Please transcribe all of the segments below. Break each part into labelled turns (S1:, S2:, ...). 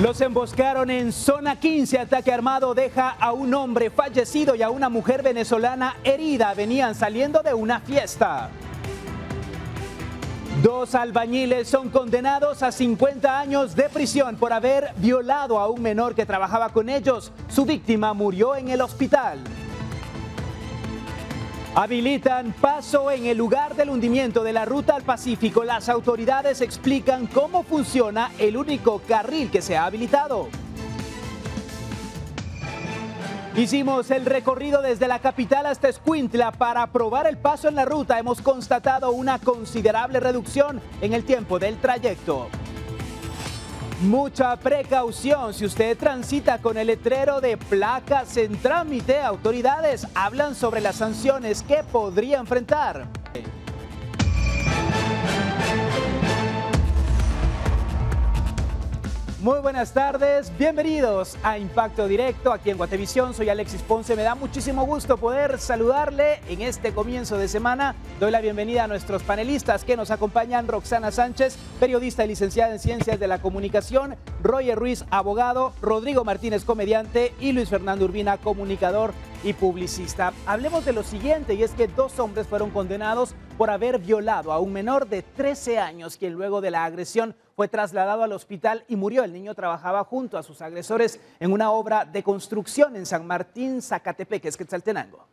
S1: Los emboscaron en zona 15. Ataque armado deja a un hombre fallecido y a una mujer venezolana herida. Venían saliendo de una fiesta. 2 albañiles son condenados a 50 años de prisión por haber violado a un menor que trabajaba con ellos. Su víctima murió en el hospital. Habilitan paso en el lugar del hundimiento de la ruta al Pacífico. Las autoridades explican cómo funciona el único carril que se ha habilitado. Hicimos el recorrido desde la capital hasta Escuintla para probar el paso en la ruta. Hemos constatado una considerable reducción en el tiempo del trayecto. Mucha precaución si usted transita con el letrero de placas en trámite. Autoridades hablan sobre las sanciones que podría enfrentar. Muy buenas tardes, bienvenidos a Impacto Directo aquí en Guatevisión. Soy Alexis Ponce, me da muchísimo gusto poder saludarle en este comienzo de semana. Doy la bienvenida a nuestros panelistas que nos acompañan: Roxana Sánchez, periodista y licenciada en Ciencias de la Comunicación; Roger Ruiz, abogado; Rodrigo Martínez, comediante; y Luis Fernando Urbina, comunicador y publicista. Hablemos de lo siguiente, y es que 2 hombres fueron condenados por haber violado a un menor de 13 años, quien luego de la agresión fue trasladado al hospital y murió. El niño trabajaba junto a sus agresores en una obra de construcción en San Martín, Zacatepeques, Quetzaltenango.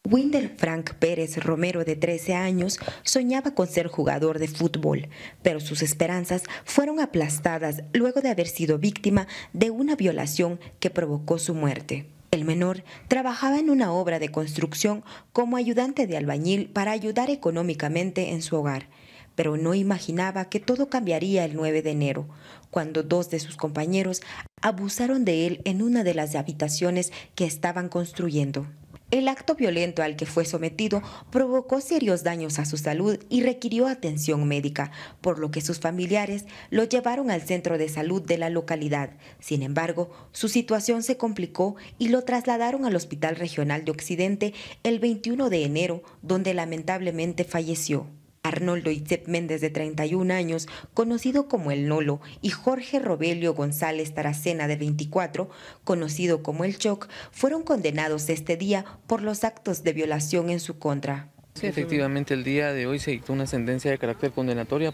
S2: Winder Frank Pérez Romero, de 13 años, soñaba con ser jugador de fútbol, pero sus esperanzas fueron aplastadas luego de haber sido víctima de una violación que provocó su muerte. El menor trabajaba en una obra de construcción como ayudante de albañil para ayudar económicamente en su hogar, pero no imaginaba que todo cambiaría el 9 de enero, cuando 2 de sus compañeros abusaron de él en una de las habitaciones que estaban construyendo. El acto violento al que fue sometido provocó serios daños a su salud y requirió atención médica, por lo que sus familiares lo llevaron al centro de salud de la localidad. Sin embargo, su situación se complicó y lo trasladaron al Hospital Regional de Occidente el 21 de enero, donde lamentablemente falleció. Arnoldo Itzep Méndez, de 31 años, conocido como El Nolo, y Jorge Robelio González Taracena, de 24, conocido como El Choc, fueron condenados este día por los actos de violación en su contra.
S3: Sí, efectivamente, el día de hoy se dictó una sentencia de carácter condenatoria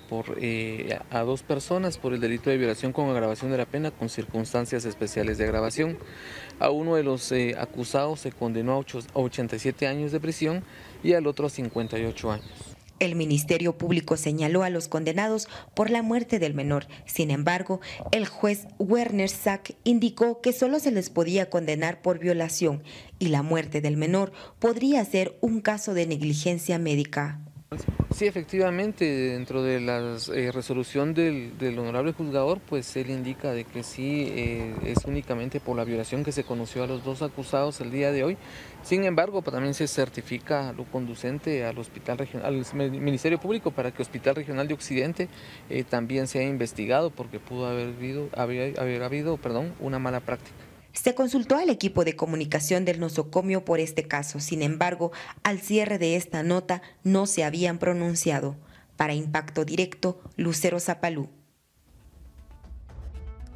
S3: a 2 personas por el delito de violación con agravación de la pena con circunstancias especiales de agravación. A uno de los acusados se condenó a 87 años de prisión y al otro a 58 años.
S2: El Ministerio Público señaló a los condenados por la muerte del menor. Sin embargo, el juez Werner Sack indicó que solo se les podía condenar por violación y la muerte del menor podría ser un caso de negligencia médica.
S3: Sí, efectivamente, dentro de la resolución del honorable juzgador, pues él indica de que sí es únicamente por la violación que se conoció a los 2 acusados el día de hoy. Sin embargo, pues, también se certifica lo conducente al Hospital Regional, al Ministerio Público, para que Hospital Regional de Occidente también sea investigado, porque pudo haber habido una mala práctica.
S2: Se consultó al equipo de comunicación del nosocomio por este caso. Sin embargo, al cierre de esta nota no se habían pronunciado. Para Impacto Directo, Lucero Zapalú.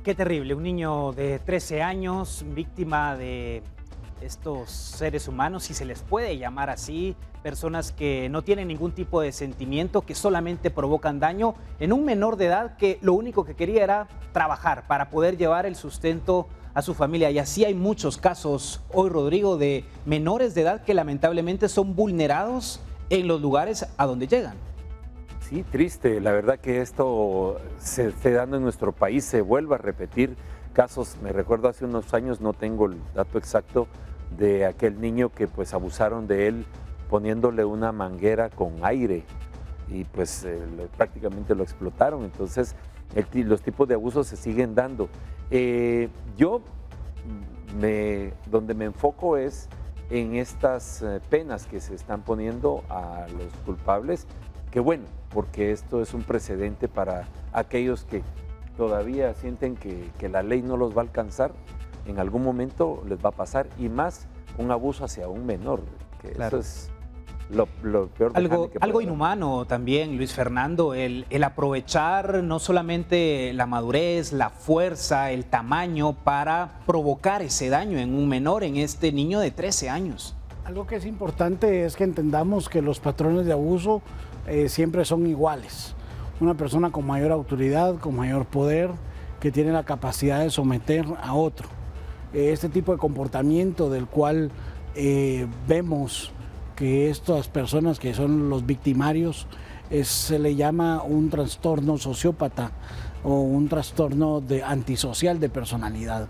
S1: Qué terrible, un niño de 13 años, víctima de estos seres humanos, si se les puede llamar así, personas que no tienen ningún tipo de sentimiento, que solamente provocan daño en un menor de edad que lo único que quería era trabajar para poder llevar el sustento a su familia. Y así hay muchos casos hoy, Rodrigo, de menores de edad que lamentablemente son vulnerados en los lugares a donde llegan.
S4: Sí, triste. La verdad que esto se esté dando en nuestro país, se vuelve a repetir casos. Me recuerdo hace unos años, no tengo el dato exacto, de aquel niño que pues abusaron de él poniéndole una manguera con aire y pues prácticamente lo explotaron. Entonces los tipos de abusos se siguen dando. Donde me enfoco es en estas penas que se están poniendo a los culpables, que bueno, porque esto es un precedente para aquellos que todavía sienten que la ley no los va a alcanzar. En algún momento les va a pasar, y más un abuso hacia un menor, que claro, eso es lo peor de Hanny que puede
S1: Algo
S4: haber.
S1: inhumano también, Luis Fernando, el aprovechar no solamente la madurez, la fuerza, el tamaño para provocar ese daño en un menor, en este niño de 13 años.
S5: Algo que es importante es que entendamos que los patrones de abuso siempre son iguales. Una persona con mayor autoridad, con mayor poder, que tiene la capacidad de someter a otro. Este tipo de comportamiento del cual vemos que estas personas que son los victimarios se le llama un trastorno sociópata o un trastorno antisocial de personalidad.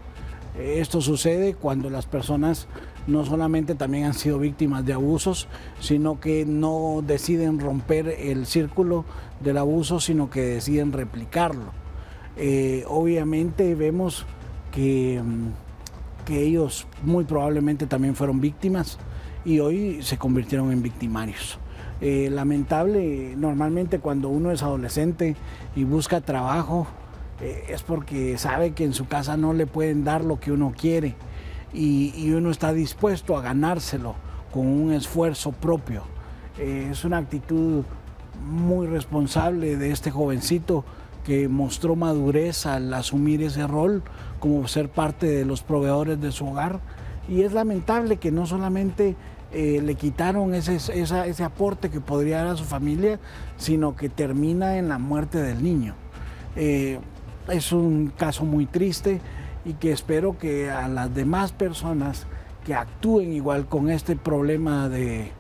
S5: Esto sucede cuando las personas no solamente también han sido víctimas de abusos, sino que no deciden romper el círculo del abuso, sino que deciden replicarlo. Obviamente vemos que ellos muy probablemente también fueron víctimas y hoy se convirtieron en victimarios. Lamentable, normalmente cuando uno es adolescente y busca trabajo, es porque sabe que en su casa no le pueden dar lo que uno quiere y uno está dispuesto a ganárselo con un esfuerzo propio. Es una actitud muy responsable de este jovencito que mostró madurez al asumir ese rol como ser parte de los proveedores de su hogar, y es lamentable que no solamente le quitaron ese aporte que podría dar a su familia, sino que termina en la muerte del niño. Es un caso muy triste y que espero que a las demás personas que actúen igual con este problema de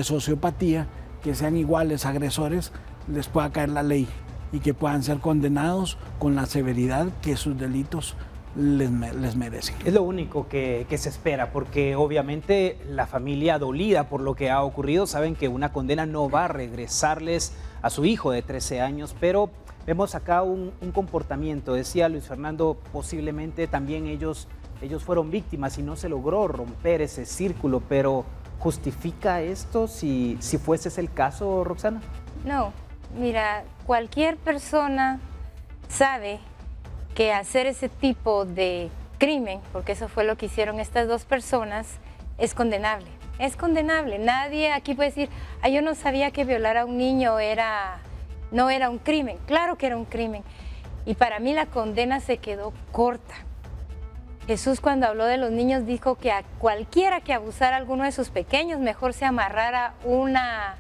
S5: sociopatía, que sean iguales agresores, les pueda caer la ley y que puedan ser condenados con la severidad que sus delitos les merecen.
S1: Es lo único que se espera, porque obviamente la familia dolida por lo que ha ocurrido saben que una condena no va a regresarles a su hijo de 13 años, pero vemos acá un comportamiento, decía Luis Fernando, posiblemente también ellos fueron víctimas y no se logró romper ese círculo, pero ¿justifica esto si fuese ese el caso, Roxana?
S6: No, mira, cualquier persona sabe que hacer ese tipo de crimen, porque eso fue lo que hicieron estas dos personas, es condenable. Es condenable. Nadie aquí puede decir, yo no sabía que violar a un niño no era un crimen. Claro que era un crimen. Y para mí la condena se quedó corta. Jesús, cuando habló de los niños, dijo que a cualquiera que abusara a alguno de sus pequeños, mejor se amarrara una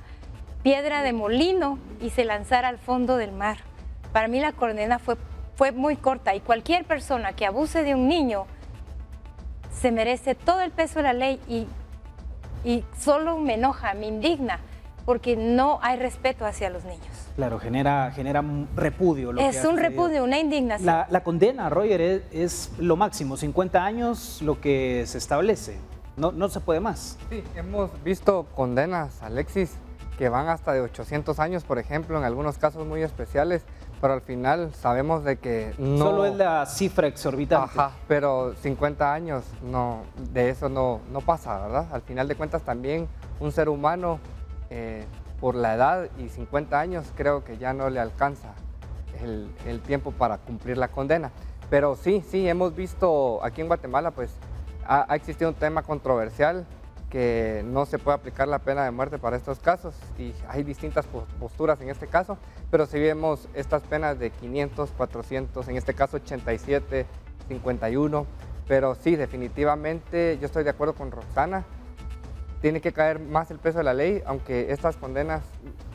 S6: piedra de molino y se lanzara al fondo del mar. Para mí la condena fue muy corta, y cualquier persona que abuse de un niño se merece todo el peso de la ley, y solo me enoja, me indigna, porque no hay respeto hacia los niños.
S1: Claro, genera un repudio.
S6: Es un repudio, una indignación.
S1: La condena, Roger, es lo máximo, 50 años lo que se establece, no se puede más.
S3: Sí, hemos visto condenas, Alexis, que van hasta de 800 años, por ejemplo, en algunos casos muy especiales, pero al final sabemos de que no...
S1: Solo es la cifra exorbitante.
S3: Ajá, pero 50 años, no, de eso no pasa, ¿verdad? Al final de cuentas también un ser humano, por la edad y 50 años, creo que ya no le alcanza el tiempo para cumplir la condena. Pero sí, hemos visto aquí en Guatemala, pues ha existido un tema controversial, que no se puede aplicar la pena de muerte para estos casos, y hay distintas posturas en este caso, pero si vemos estas penas de 500, 400, en este caso 87, 51, pero sí, definitivamente yo estoy de acuerdo con Roxana, tiene que caer más el peso de la ley, aunque estas condenas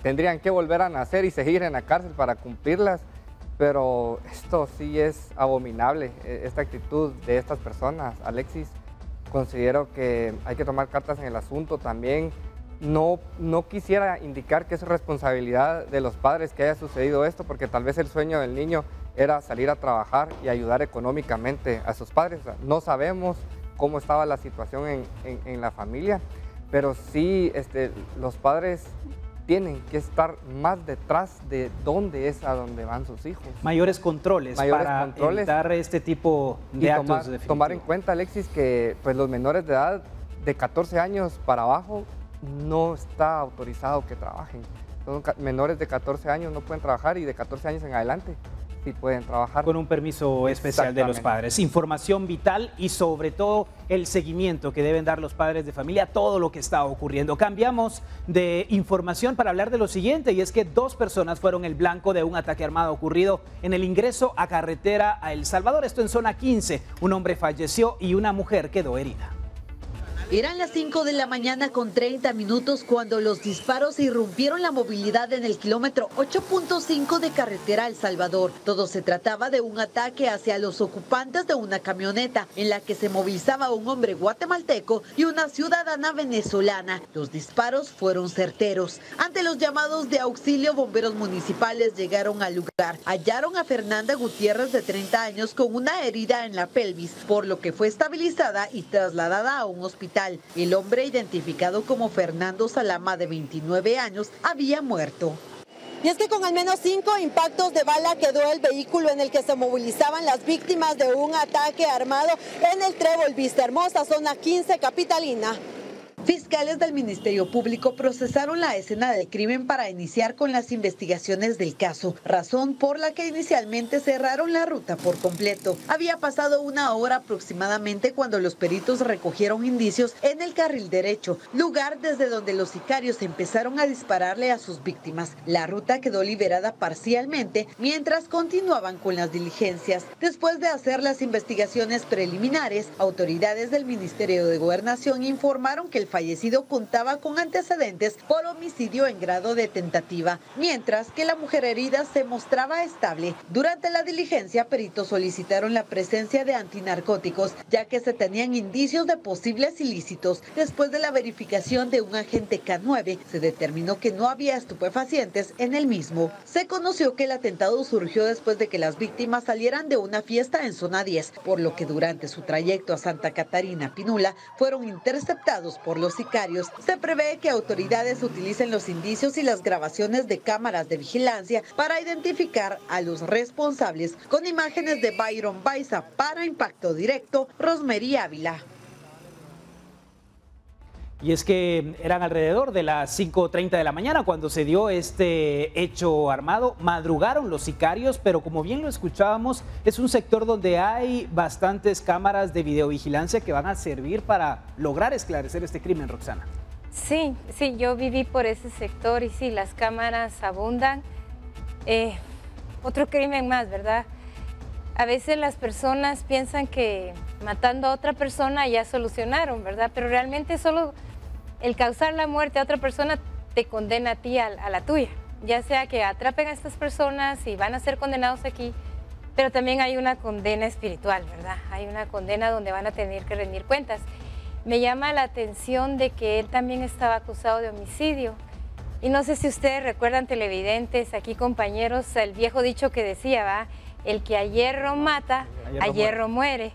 S3: tendrían que volver a nacer y seguir en la cárcel para cumplirlas, pero esto sí es abominable, esta actitud de estas personas, Alexis. Considero que hay que tomar cartas en el asunto también. No quisiera indicar que es responsabilidad de los padres que haya sucedido esto, porque tal vez el sueño del niño era salir a trabajar y ayudar económicamente a sus padres. O sea, no sabemos cómo estaba la situación en la familia, pero sí los padres tienen que estar más detrás de dónde es a dónde van sus hijos.
S1: Mayores controles para evitar este tipo de actos.
S3: Tomar en cuenta, Alexis, que pues, los menores de edad de 14 años para abajo no está autorizado que trabajen. Menores de 14 años no pueden trabajar, y de 14 años en adelante
S7: sí pueden trabajar.
S1: Con un permiso especial de los padres. Información vital y sobre todo el seguimiento que deben dar los padres de familia a todo lo que está ocurriendo. Cambiamos de información para hablar de lo siguiente, y es que 2 personas fueron el blanco de un ataque armado ocurrido en el ingreso a carretera a El Salvador, esto en zona 15. Un hombre falleció y una mujer quedó herida.
S8: Eran las 5 de la mañana con 30 minutos cuando los disparos irrumpieron la movilidad en el kilómetro 8.5 de carretera El Salvador. Todo se trataba de un ataque hacia los ocupantes de una camioneta en la que se movilizaba un hombre guatemalteco y una ciudadana venezolana. Los disparos fueron certeros. Ante los llamados de auxilio, bomberos municipales llegaron al lugar. Hallaron a Fernanda Gutiérrez, de 30 años, con una herida en la pelvis, por lo que fue estabilizada y trasladada a un hospital. El hombre, identificado como Fernando Salama, de 29 años, había muerto.
S9: Y es que con al menos 5 impactos de bala quedó el vehículo en el que se movilizaban las víctimas de un ataque armado en el Trébol Vistahermosa, zona 15 capitalina.
S8: Fiscales del Ministerio Público procesaron la escena del crimen para iniciar con las investigaciones del caso, razón por la que inicialmente cerraron la ruta por completo. Había pasado 1 hora aproximadamente cuando los peritos recogieron indicios en el carril derecho, lugar desde donde los sicarios empezaron a dispararle a sus víctimas. La ruta quedó liberada parcialmente mientras continuaban con las diligencias. Después de hacer las investigaciones preliminares, autoridades del Ministerio de Gobernación informaron que el fallecido contaba con antecedentes por homicidio en grado de tentativa, mientras que la mujer herida se mostraba estable. Durante la diligencia, peritos solicitaron la presencia de antinarcóticos, ya que se tenían indicios de posibles ilícitos. Después de la verificación de un agente K9, se determinó que no había estupefacientes en el mismo. Se conoció que el atentado surgió después de que las víctimas salieran de una fiesta en zona 10, por lo que durante su trayecto a Santa Catarina Pinula fueron interceptados por los sicarios. Se prevé que autoridades utilicen los indicios y las grabaciones de cámaras de vigilancia para identificar a los responsables. Con imágenes de Byron Baiza para Impacto Directo, Rosemary Ávila.
S1: Y es que eran alrededor de las 5:30 de la mañana cuando se dio este hecho armado. Madrugaron los sicarios, pero como bien lo escuchábamos, es un sector donde hay bastantes cámaras de videovigilancia que van a servir para lograr esclarecer este crimen, Roxana.
S6: Sí, yo viví por ese sector y sí, las cámaras abundan. Otro crimen más, ¿verdad? A veces las personas piensan que matando a otra persona ya solucionaron, ¿verdad? Pero realmente solo el causar la muerte a otra persona te condena a ti, a la tuya. Ya sea que atrapen a estas personas y van a ser condenados aquí, pero también hay una condena espiritual, ¿verdad? Hay una condena donde van a tener que rendir cuentas. Me llama la atención de que él también estaba acusado de homicidio. Y no sé si ustedes recuerdan, televidentes, aquí compañeros, el viejo dicho que decía, ¿va? El que a hierro mata, a hierro muere.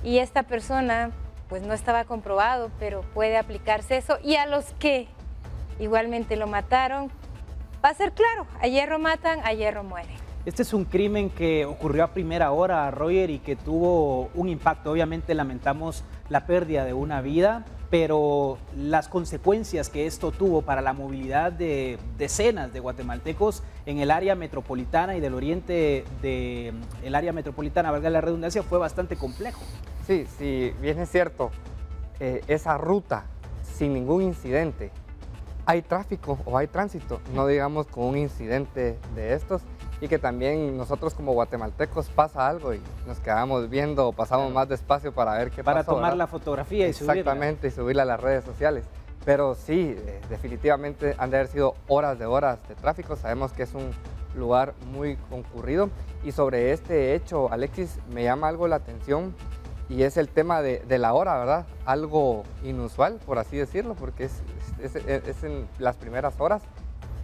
S6: Y esta persona, pues no estaba comprobado, pero puede aplicarse eso. Y a los que igualmente lo mataron, va a ser claro, a hierro matan, a hierro mueren.
S1: Este es un crimen que ocurrió a primera hora, Roger, y que tuvo un impacto. Obviamente lamentamos la pérdida de una vida, pero las consecuencias que esto tuvo para la movilidad de decenas de guatemaltecos en el área metropolitana y del oriente del área metropolitana, valga la redundancia, fue bastante complejo.
S7: Sí, bien es cierto, esa ruta sin ningún incidente, hay tráfico o hay tránsito, no digamos con un incidente de estos, y que también nosotros como guatemaltecos pasa algo y nos quedamos viendo o pasamos más despacio para ver qué pasa.
S1: Para tomar
S7: ¿verdad?
S1: La fotografía y subirla.
S7: Exactamente, y subirla a las redes sociales. Pero sí, definitivamente han de haber sido horas de tráfico. Sabemos que es un lugar muy concurrido. Y sobre este hecho, Alexis, me llama algo la atención y es el tema de la hora, ¿verdad? Algo inusual, por así decirlo, porque es en las primeras horas.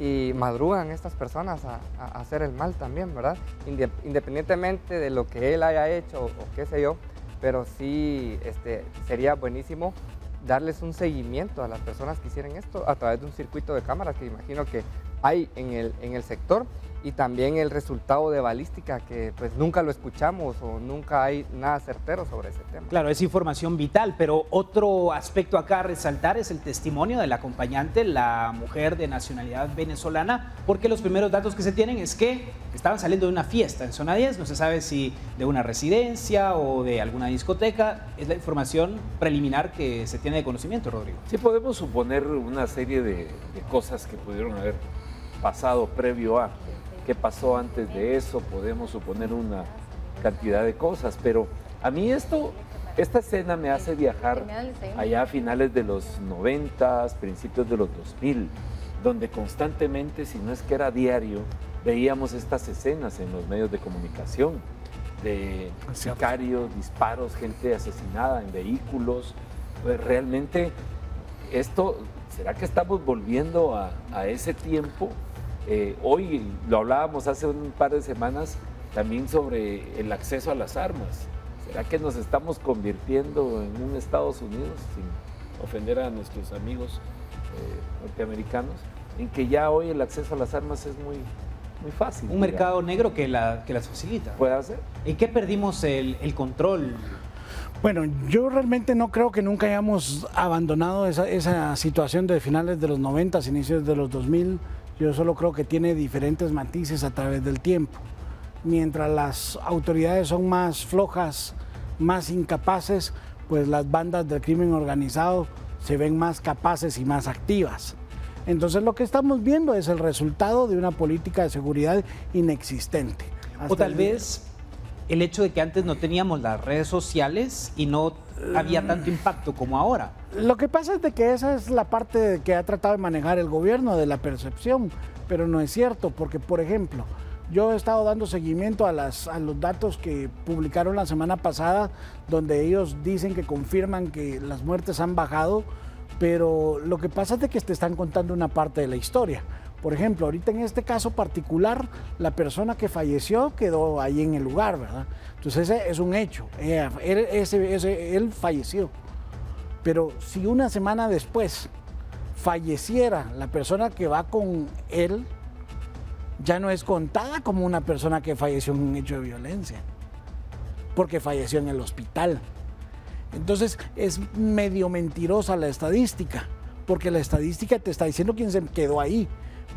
S7: Y madrugan estas personas a hacer el mal también, ¿verdad? Independientemente de lo que él haya hecho o qué sé yo, pero sí sería buenísimo darles un seguimiento a las personas que hicieron esto a través de un circuito de cámaras que imagino que hay en el sector y también el resultado de balística, que pues nunca lo escuchamos o nunca hay nada certero sobre ese tema.
S1: Claro, es información vital, pero otro aspecto acá a resaltar es el testimonio del acompañante, la mujer de nacionalidad venezolana, porque los primeros datos que se tienen es que estaban saliendo de una fiesta en Zona 10, no se sabe si de una residencia o de alguna discoteca, es la información preliminar que se tiene de conocimiento, Rodrigo.
S4: Sí, podemos suponer una serie de cosas que pudieron haber pasado previo a qué pasó antes de eso, podemos suponer una cantidad de cosas, pero a mí esta escena me hace viajar allá a finales de los 90, principios de los 2000, donde constantemente, si no es que era diario, veíamos estas escenas en los medios de comunicación, de sicarios, disparos, gente asesinada en vehículos. Pues realmente ¿será que estamos volviendo a ese tiempo? Hoy lo hablábamos hace un par de semanas también sobre el acceso a las armas. ¿Será que nos estamos convirtiendo en un Estados Unidos, sin ofender a nuestros amigos norteamericanos, en que ya hoy el acceso a las armas es muy fácil?
S1: Un mercado negro que las facilita.
S4: ¿Puede ser?
S1: ¿En qué perdimos el control?
S5: Bueno, yo realmente no creo que nunca hayamos abandonado esa situación de finales de los 90, inicios de los 2000. Yo solo creo que tiene diferentes matices a través del tiempo. Mientras las autoridades son más flojas, más incapaces, pues las bandas del crimen organizado se ven más capaces y más activas. Entonces lo que estamos viendo es el resultado de una política de seguridad inexistente.
S1: O tal vez el hecho de que antes no teníamos las redes sociales y no había tanto impacto como ahora.
S5: Lo que pasa es de que esa es la parte que ha tratado de manejar el gobierno, de la percepción, pero no es cierto, porque por ejemplo, yo he estado dando seguimiento a los datos que publicaron la semana pasada, donde ellos dicen que confirman que las muertes han bajado, pero lo que pasa es de que te están contando una parte de la historia. Por ejemplo, ahorita en este caso particular, la persona que falleció quedó ahí en el lugar, ¿verdad? Entonces ese es un hecho, él falleció. Pero si una semana después falleciera la persona que va con él, ya no es contada como una persona que falleció en un hecho de violencia, porque falleció en el hospital. Entonces es medio mentirosa la estadística, porque la estadística te está diciendo quién se quedó ahí,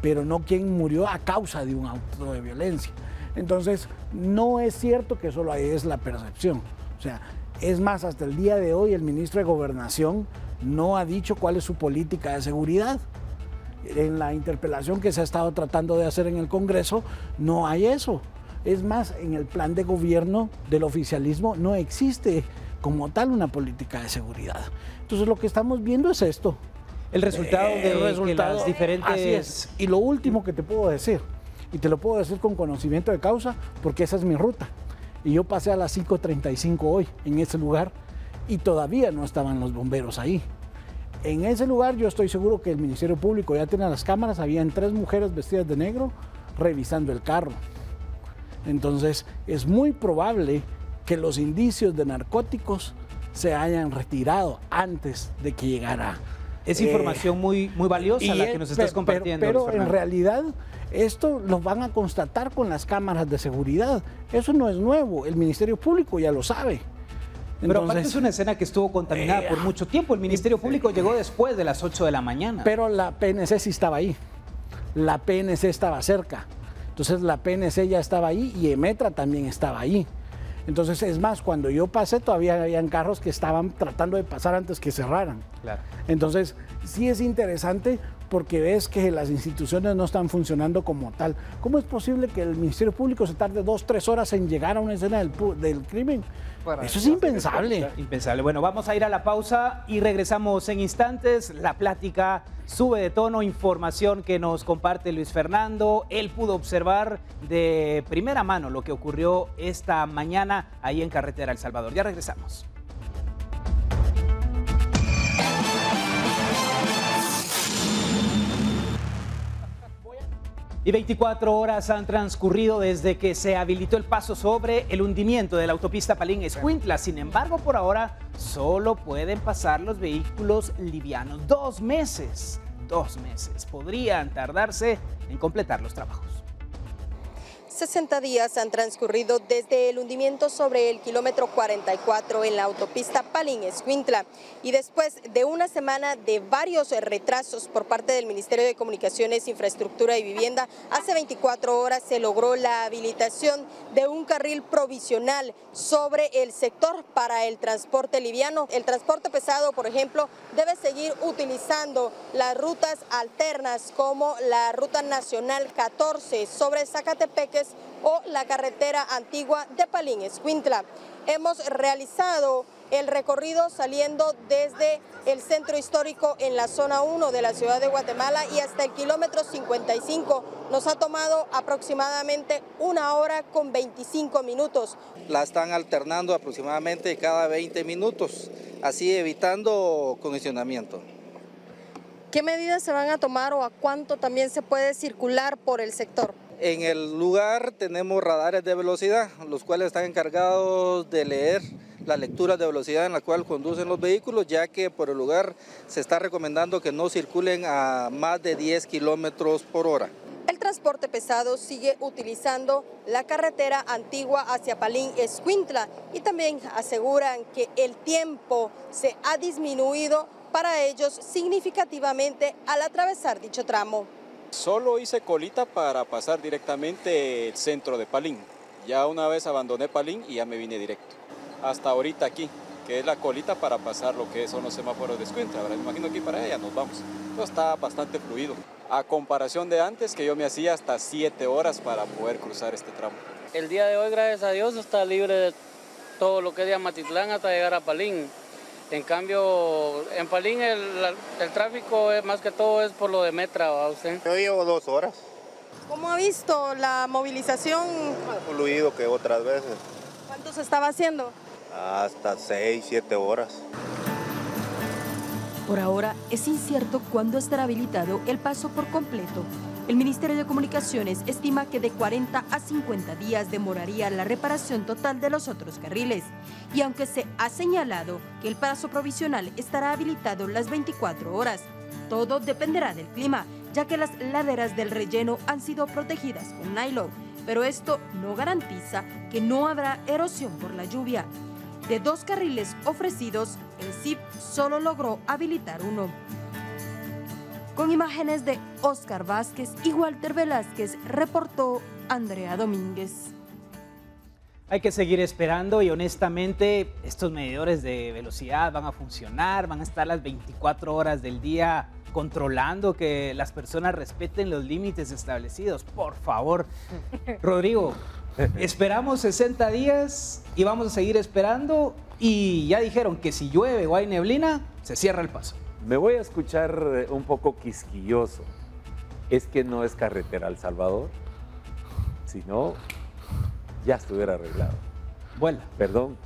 S5: pero no quién murió a causa de un acto de violencia. Entonces no es cierto que solo ahí es la percepción. O sea, es más, hasta el día de hoy el ministro de Gobernación no ha dicho cuál es su política de seguridad. En la interpelación que se ha estado tratando de hacer en el Congreso no hay eso. Es más, en el plan de gobierno del oficialismo no existe como tal una política de seguridad. Entonces lo que estamos viendo es esto.
S1: El resultado de las diferentes...
S5: Así es. Y lo último que te puedo decir, y te lo puedo decir con conocimiento de causa, porque esa es mi ruta. Y yo pasé a las 5:35 hoy en ese lugar y todavía no estaban los bomberos ahí. En ese lugar yo estoy seguro que el Ministerio Público ya tiene las cámaras, habían 3 mujeres vestidas de negro revisando el carro. Entonces es muy probable que los indicios de narcóticos se hayan retirado antes de que llegara.
S1: Es información muy valiosa la que nos estás compartiendo.
S5: Pero en realidad esto lo van a constatar con las cámaras de seguridad. Eso no es nuevo, el Ministerio Público ya lo sabe.
S1: Pero aparte es una escena que estuvo contaminada por mucho tiempo. El Ministerio Público llegó después de las 8 de la mañana.
S5: Pero la PNC sí estaba ahí. La PNC estaba cerca. Entonces la PNC ya estaba ahí y Emetra también estaba ahí. Entonces, es más, cuando yo pasé todavía habían carros que estaban tratando de pasar antes que cerraran.
S1: Claro.
S5: Entonces, sí es interesante porque ves que las instituciones no están funcionando como tal. ¿Cómo es posible que el Ministerio Público se tarde 2-3 horas en llegar a una escena del crimen? Eso es impensable.
S1: Impensable. Bueno, vamos a ir a la pausa y regresamos en instantes. La plática sube de tono, información que nos comparte Luis Fernando. Él pudo observar de primera mano lo que ocurrió esta mañana ahí en Carretera El Salvador. Ya regresamos. Y 24 horas han transcurrido desde que se habilitó el paso sobre el hundimiento de la autopista Palín-Escuintla. Sin embargo, por ahora solo pueden pasar los vehículos livianos. 2 meses. 2 meses. Podrían tardarse en completar los trabajos.
S9: 60 días han transcurrido desde el hundimiento sobre el kilómetro 44 en la autopista Palín-Escuintla y después de una semana de varios retrasos por parte del Ministerio de Comunicaciones, Infraestructura y Vivienda, hace 24 horas se logró la habilitación de un carril provisional sobre el sector para el transporte liviano. El transporte pesado, por ejemplo, debe seguir utilizando las rutas alternas como la Ruta Nacional 14 sobre Zacatepeques o la carretera antigua de Palín-Escuintla. Hemos realizado el recorrido saliendo desde el centro histórico en la zona 1 de la ciudad de Guatemala y hasta el kilómetro 55. Nos ha tomado aproximadamente 1 hora con 25 minutos.
S10: La están alternando aproximadamente cada 20 minutos, así evitando congestionamiento.
S9: ¿Qué medidas se van a tomar o a cuánto también se puede circular por el sector?
S10: En el lugar tenemos radares de velocidad, los cuales están encargados de leer las lecturas de velocidad en la cual conducen los vehículos, ya que por el lugar se está recomendando que no circulen a más de 10 kilómetros por hora.
S9: El transporte pesado sigue utilizando la carretera antigua hacia Palín-Escuintla y también aseguran que el tiempo se ha disminuido para ellos significativamente al atravesar dicho tramo.
S11: Solo hice colita para pasar directamente el centro de Palín. Ya una vez abandoné Palín y ya me vine directo. Hasta ahorita aquí, que es la colita para pasar lo que son los semáforos de Escuintla. Ahora me imagino que para allá nos vamos. Entonces está bastante fluido. A comparación de antes, que yo me hacía hasta 7 horas para poder cruzar este tramo.
S12: El día de hoy, gracias a Dios, está libre de todo lo que es de Amatitlán hasta llegar a Palín. En cambio, en Palín el tráfico es, más que todo es por lo de Metra, ¿va usted?
S13: Yo llevo 2 horas.
S9: ¿Cómo ha visto la movilización?
S13: Más fluido que otras veces.
S9: ¿Cuánto se estaba haciendo?
S13: Hasta 6, 7 horas.
S14: Por ahora es incierto cuándo estará habilitado el paso por completo. El Ministerio de Comunicaciones estima que de 40 a 50 días demoraría la reparación total de los otros carriles. Y aunque se ha señalado que el paso provisional estará habilitado las 24 horas, todo dependerá del clima, ya que las laderas del relleno han sido protegidas con nylon, pero esto no garantiza que no habrá erosión por la lluvia. De 2 carriles ofrecidos, el CIP solo logró habilitar 1. Con imágenes de Oscar Vázquez y Walter Velázquez, reportó Andrea Domínguez.
S1: Hay que seguir esperando y honestamente estos medidores de velocidad van a funcionar, van a estar las 24 horas del día controlando que las personas respeten los límites establecidos. Por favor, Rodrigo, esperamos 60 días y vamos a seguir esperando y ya dijeron que si llueve o hay neblina, se cierra el paso.
S4: Me voy a escuchar un poco quisquilloso. Es que no es carretera El Salvador, si no, ya estuviera arreglado.
S1: Bueno,
S4: perdón.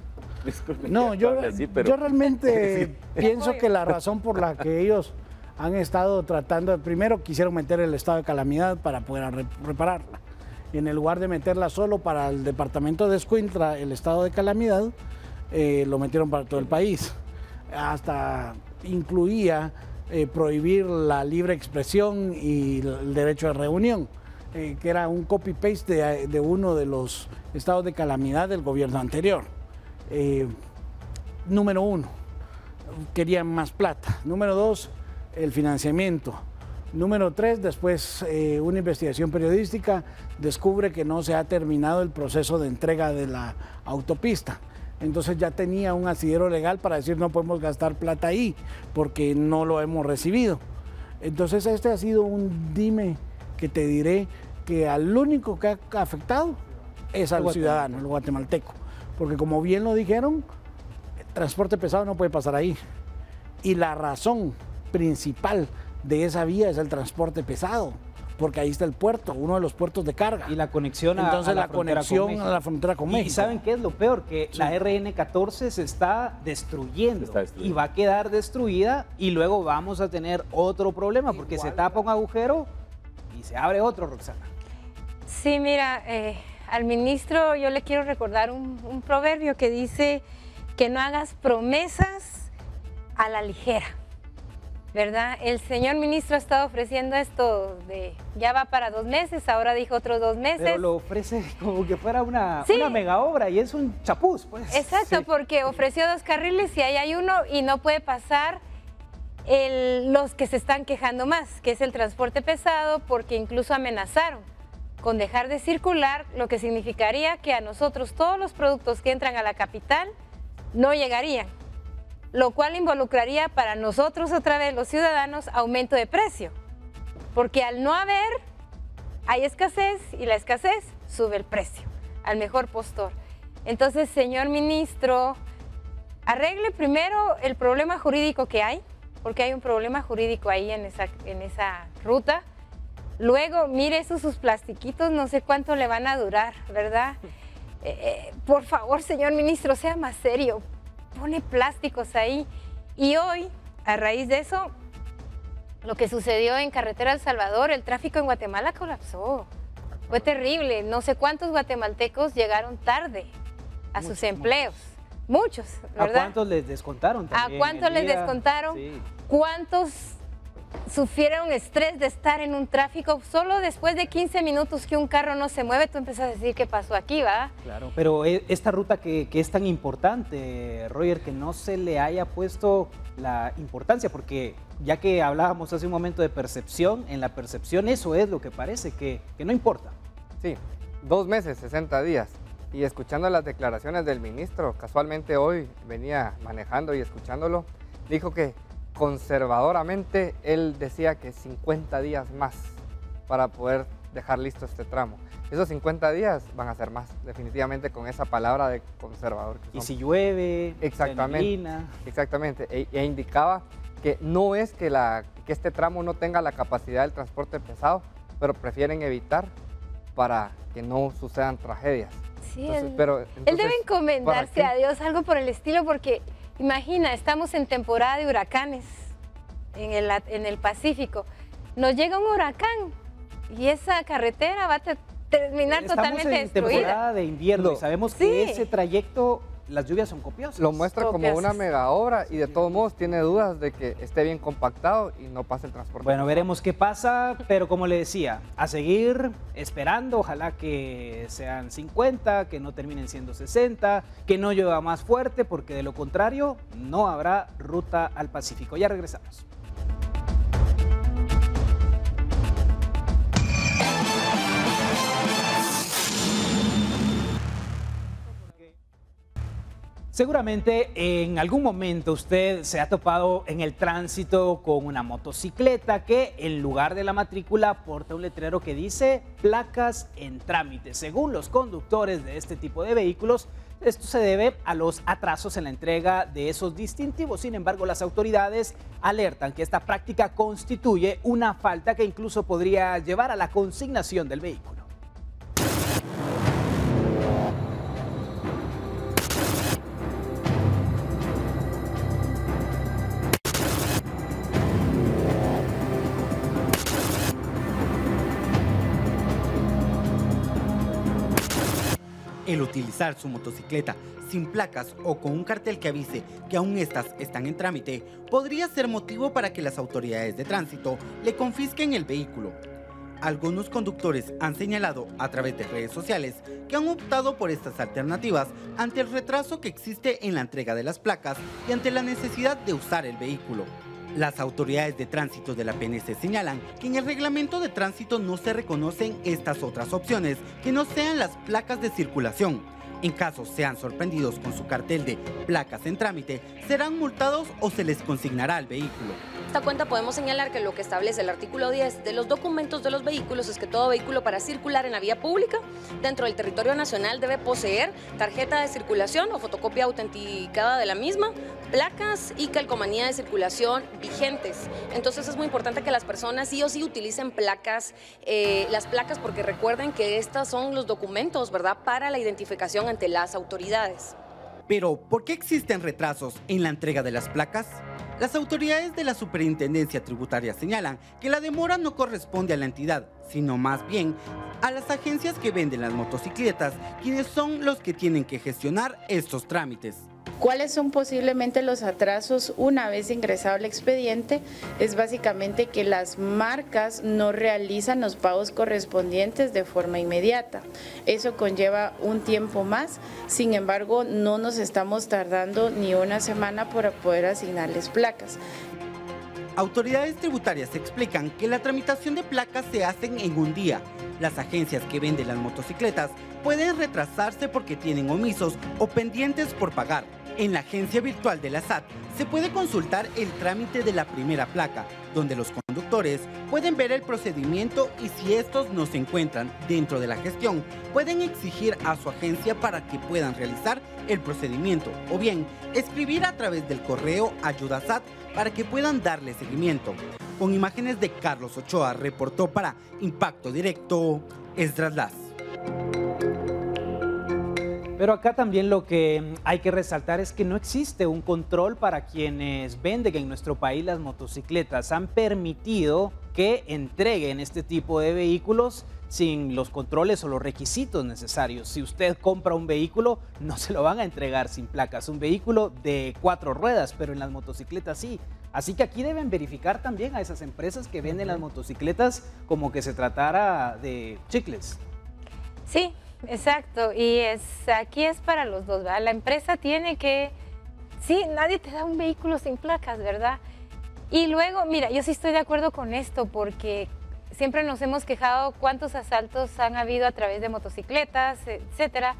S4: Disculpe,
S5: no, yo realmente pienso que la razón por la que ellos han estado tratando, primero quisieron meter el estado de calamidad para poder repararla. Y en el lugar de meterla solo para el departamento de Escuintla, el estado de calamidad, lo metieron para todo el país. Hasta incluía prohibir la libre expresión y el derecho de reunión, que era un copy-paste de uno de los estados de calamidad del gobierno anterior. Número 1, querían más plata. Número 2, el financiamiento. Número 3, después una investigación periodística descubre que no se ha terminado el proceso de entrega de la autopista. Entonces ya tenía un asidero legal para decir no podemos gastar plata ahí porque no lo hemos recibido. Entonces este ha sido un dime que te diré que al único que ha afectado es al ciudadano, el guatemalteco. Porque como bien lo dijeron, el transporte pesado no puede pasar ahí. Y la razón principal de esa vía es el transporte pesado, porque ahí está el puerto, uno de los puertos de carga.
S1: Y la conexión a la frontera con México. Y ¿saben qué es lo peor? Que sí, la RN14 se está destruyendo y va a quedar destruida y luego vamos a tener otro problema porque se tapa un agujero y se abre otro, Roxana.
S6: Sí, mira, al ministro yo le quiero recordar un proverbio que dice que no hagas promesas a la ligera. ¿verdad? El señor ministro ha estado ofreciendo esto ya va para 2 meses, ahora dijo otros 2 meses.
S1: Pero lo ofrece como que fuera una
S6: Sí.
S1: mega obra y es un chapuz, pues.
S6: Exacto,
S1: Sí.
S6: porque ofreció 2 carriles y ahí hay uno y no puede pasar los que se están quejando más, que es el transporte pesado, porque incluso amenazaron con dejar de circular, lo que significaría que a nosotros todos los productos que entran a la capital no llegarían, lo cual involucraría para nosotros otra vez los ciudadanos aumento de precio, porque al no haber, hay escasez y la escasez sube el precio al mejor postor. Entonces, señor ministro, arregle primero el problema jurídico que hay, porque hay un problema jurídico ahí en esa ruta. Luego, mire sus plastiquitos, no sé cuánto le van a durar, ¿verdad? Por favor, señor ministro, sea más serio, pone plásticos ahí. Y hoy, a raíz de eso, lo que sucedió en Carretera El Salvador, el tráfico en Guatemala colapsó. Fue terrible, no sé cuántos guatemaltecos llegaron tarde a sus empleos. Muchos, ¿verdad?
S1: ¿A cuántos les descontaron también?
S6: ¿A cuántos les
S1: día?
S6: descontaron?
S1: Sí.
S6: ¿Cuántos sufrieron estrés de estar en un tráfico? Solo después de 15 minutos que un carro no se mueve, tú empiezas a decir qué pasó aquí, ¿va?
S1: Claro, pero esta ruta que es tan importante, Roger, que no se le haya puesto la importancia, porque ya que hablábamos hace un momento de percepción, en la percepción eso es lo que parece, que no importa.
S7: Sí, 2 meses, 60 días. Y escuchando las declaraciones del ministro, casualmente hoy venía manejando y escuchándolo, dijo que conservadoramente él decía que 50 días más para poder dejar listo este tramo. Esos 50 días van a ser más, definitivamente, con esa palabra de conservador.
S1: Y si llueve,
S7: exactamente, exactamente. E indicaba que no es que este tramo no tenga la capacidad del transporte pesado, pero prefieren evitar para que no sucedan tragedias.
S6: Sí,
S7: Entonces,
S6: él debe encomendarse a Dios, algo por el estilo, porque imagina, estamos en temporada de huracanes en el Pacífico. Nos llega un huracán y esa carretera va a terminar totalmente destruida.
S1: Estamos en temporada de invierno y sabemos que ese trayecto, las lluvias son copiosas.
S7: Lo muestra como una mega obra y de todos modos tiene dudas de que esté bien compactado y no pase el transporte.
S1: Bueno, veremos qué pasa, pero como le decía, a seguir esperando, ojalá que sean 50, que no terminen siendo 60, que no llueva más fuerte, porque de lo contrario no habrá ruta al Pacífico. Ya regresamos. Seguramente en algún momento usted se ha topado en el tránsito con una motocicleta que en lugar de la matrícula porta un letrero que dice placas en trámite. Según los conductores de este tipo de vehículos, esto se debe a los atrasos en la entrega de esos distintivos. Sin embargo, las autoridades alertan que esta práctica constituye una falta que incluso podría llevar a la consignación del vehículo.
S15: El utilizar su motocicleta sin placas o con un cartel que avise que aún estas están en trámite podría ser motivo para que las autoridades de tránsito le confisquen el vehículo. Algunos conductores han señalado a través de redes sociales que han optado por estas alternativas ante el retraso que existe en la entrega de las placas y ante la necesidad de usar el vehículo. Las autoridades de tránsito de la PNC señalan que en el reglamento de tránsito no se reconocen estas otras opciones que no sean las placas de circulación. En caso sean sorprendidos con su cartel de placas en trámite, serán multados o se les consignará el vehículo.
S16: esta cuenta podemos señalar que lo que establece el artículo 10 de los documentos de los vehículos es que todo vehículo para circular en la vía pública dentro del territorio nacional debe poseer tarjeta de circulación o fotocopia autenticada de la misma, placas y calcomanía de circulación vigentes. Entonces es muy importante que las personas sí o sí utilicen placas, las placas, porque recuerden que estos son los documentos, ¿verdad?, para la identificación ante las autoridades.
S15: Pero, ¿por qué existen retrasos en la entrega de las placas? Las autoridades de la Superintendencia Tributaria señalan que la demora no corresponde a la entidad, sino más bien a las agencias que venden las motocicletas, quienes son los que tienen que gestionar estos trámites.
S17: ¿Cuáles son posiblemente los atrasos una vez ingresado el expediente? Es básicamente que las marcas no realizan los pagos correspondientes de forma inmediata. Eso conlleva un tiempo más, sin embargo no nos estamos tardando ni una semana para poder asignarles placas.
S15: Autoridades tributarias explican que la tramitación de placas se hacen en un día. Las agencias que venden las motocicletas pueden retrasarse porque tienen omisos o pendientes por pagar. En la agencia virtual de la SAT se puede consultar el trámite de la primera placa, donde los conductores pueden ver el procedimiento y si estos no se encuentran dentro de la gestión, pueden exigir a su agencia para que puedan realizar el procedimiento o bien escribir a través del correo AyudaSAT para que puedan darle seguimiento. Con imágenes de Carlos Ochoa, reportó para Impacto Directo, Esdras Las.
S1: Pero acá también lo que hay que resaltar es que no existe un control para quienes venden en nuestro país las motocicletas. Han permitido que entreguen este tipo de vehículos sin los controles o los requisitos necesarios. Si usted compra un vehículo, no se lo van a entregar sin placas. Un vehículo de 4 ruedas, pero en las motocicletas sí. Así que aquí deben verificar también a esas empresas que venden las motocicletas como que se tratara de chicles.
S6: Sí. Exacto, y aquí es para los dos, ¿verdad? La empresa tiene que, sí, nadie te da un vehículo sin placas, ¿verdad? Y luego, mira, yo sí estoy de acuerdo con esto porque siempre nos hemos quejado cuántos asaltos han habido a través de motocicletas, etcétera.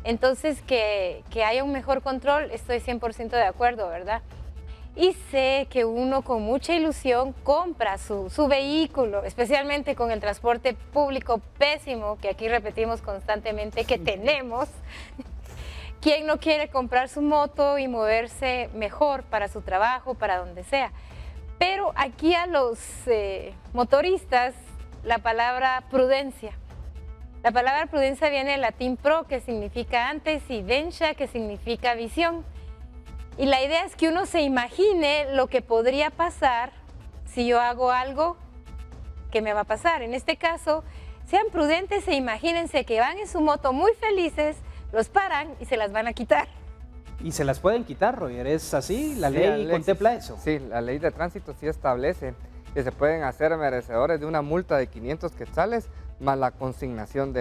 S6: Entonces, que haya un mejor control, estoy 100% de acuerdo, ¿verdad? Y sé que uno con mucha ilusión compra su vehículo, especialmente con el transporte público pésimo, que aquí repetimos constantemente que tenemos. ¿Quién no quiere comprar su moto y moverse mejor para su trabajo, para donde sea? Pero aquí a los motoristas, la palabra prudencia. La palabra prudencia viene del latín pro, que significa antes, y densha, que significa visión. Y la idea es que uno se imagine lo que podría pasar si yo hago algo que me va a pasar. En este caso, sean prudentes e imagínense que van en su moto muy felices, los paran y se las van a quitar.
S1: Y se las pueden quitar, Roger, ¿es así? ¿La ley contempla eso?
S7: Sí, la ley de tránsito sí establece que se pueden hacer merecedores de una multa de 500 quetzales más la consignación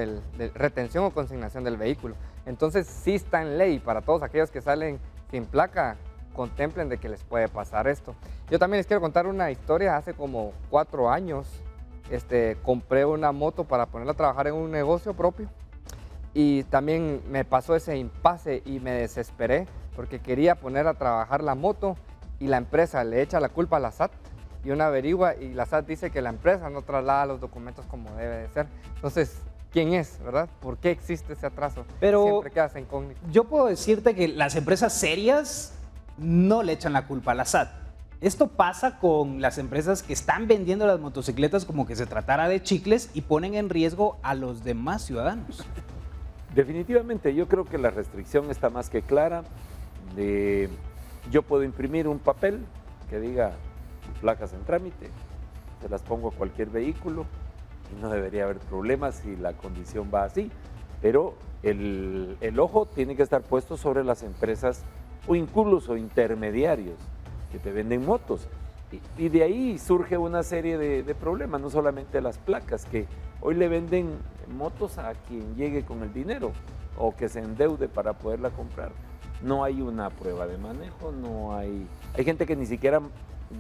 S7: retención o consignación del vehículo. Entonces sí está en ley para todos aquellos que salen sin placa, contemplen de que les puede pasar esto. Yo también les quiero contar una historia. Hace como 4 años compré una moto para ponerla a trabajar en un negocio propio y también me pasó ese impasse y me desesperé porque quería poner a trabajar la moto y la empresa le echa la culpa a la SAT y uno averigua y la SAT dice que la empresa no traslada los documentos como debe de ser. Entonces, ¿quién es, verdad? ¿Por qué existe ese atraso?
S1: Pero
S7: siempre quedas incógnito.
S1: Yo puedo decirte que las empresas serias no le echan la culpa a la SAT. Esto pasa con las empresas que están vendiendo las motocicletas como que se tratara de chicles y ponen en riesgo a los demás ciudadanos.
S4: Definitivamente, yo creo que la restricción está más que clara. Yo puedo imprimir un papel que diga placas en trámite, se las pongo a cualquier vehículo y no debería haber problemas si la condición va así, pero el ojo tiene que estar puesto sobre las empresas o incluso intermediarios que te venden motos. Y de ahí surge una serie de problemas, no solamente las placas, que hoy le venden motos a quien llegue con el dinero o que se endeude para poderla comprar. No hay una prueba de manejo, no hay gente que ni siquiera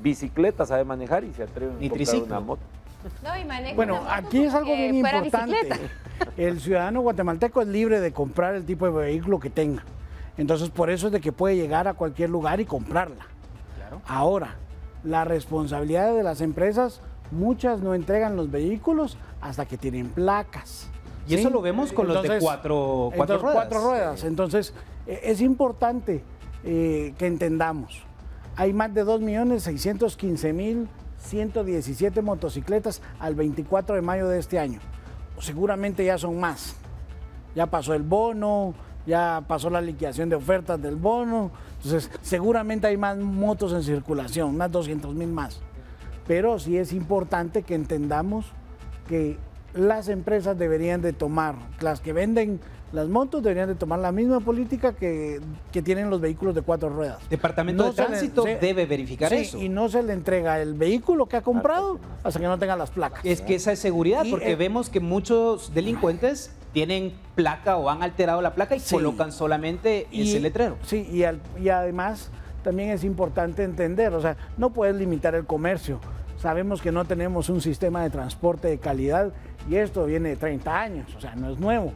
S4: bicicleta sabe manejar y se atreve a comprar una moto.
S6: No, y maneja
S5: bueno,
S6: una moto
S5: aquí es algo bien importante. El ciudadano guatemalteco es libre de comprar el tipo de vehículo que tenga. Entonces, por eso es de que puede llegar a cualquier lugar y comprarla. Claro. Ahora, la responsabilidad de las empresas, muchas no entregan los vehículos hasta que tienen placas.
S1: Y eso lo vemos con los de cuatro ruedas.
S5: 4 ruedas. Entonces, es importante que entendamos. Hay más de 2.615.117 motocicletas al 24 de mayo de este año. Seguramente ya son más. Ya pasó el bono, ya pasó la liquidación de ofertas del bono. Entonces, seguramente hay más motos en circulación, más 200.000 más. Pero sí es importante que entendamos que las empresas deberían de tomar, las que venden las motos deberían de tomar la misma política que tienen los vehículos de 4 ruedas.
S1: Departamento de Tránsito debe verificar eso.
S5: Y no se le entrega el vehículo que ha comprado hasta que no tenga las placas.
S1: Es que esa es seguridad, porque vemos que muchos delincuentes tienen placa o han alterado la placa y colocan solamente ese letrero.
S5: Sí, y además también es importante entender, o sea, no puedes limitar el comercio. Sabemos que no tenemos un sistema de transporte de calidad y esto viene de 30 años, o sea, no es nuevo.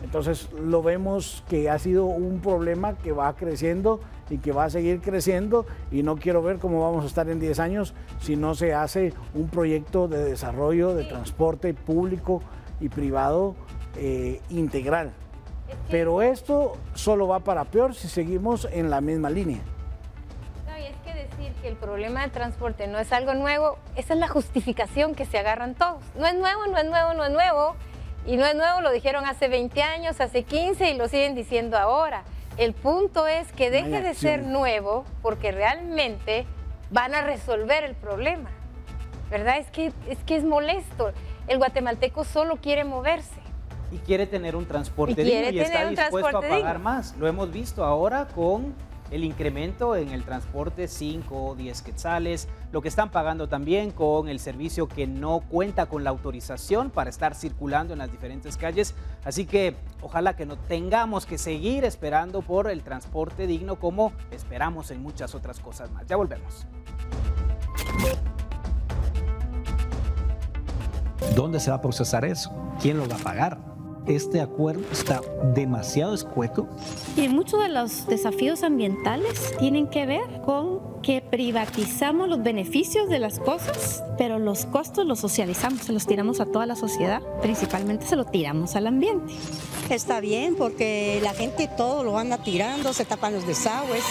S5: Entonces lo vemos que ha sido un problema que va creciendo y que va a seguir creciendo y no quiero ver cómo vamos a estar en 10 años si no se hace un proyecto de desarrollo de transporte público y privado integral. Pero esto solo va para peor si seguimos en la misma línea.
S6: No, y es que decir que el problema del transporte no es algo nuevo, esa es la justificación que se agarran todos. No es nuevo, no es nuevo, no es nuevo. Y no es nuevo, lo dijeron hace 20 años, hace 15 y lo siguen diciendo ahora. El punto es que deje de ser nuevo porque realmente van a resolver el problema. ¿Verdad? Es que es molesto. El guatemalteco solo quiere moverse.
S1: Y quiere tener un transporte digno y está dispuesto a pagar más. Lo hemos visto ahora con el incremento en el transporte, 5 o 10 quetzales, lo que están pagando también con el servicio que no cuenta con la autorización para estar circulando en las diferentes calles. Así que ojalá que no tengamos que seguir esperando por el transporte digno como esperamos en muchas otras cosas más. Ya volvemos.
S18: ¿Dónde se va a procesar eso? ¿Quién lo va a pagar? Este acuerdo está demasiado escueto.
S19: Y muchos de los desafíos ambientales tienen que ver con que privatizamos los beneficios de las cosas, pero los costos los socializamos, se los tiramos a toda la sociedad, principalmente se lo tiramos al ambiente.
S20: Está bien porque la gente todo lo anda tirando, se tapan los desagües.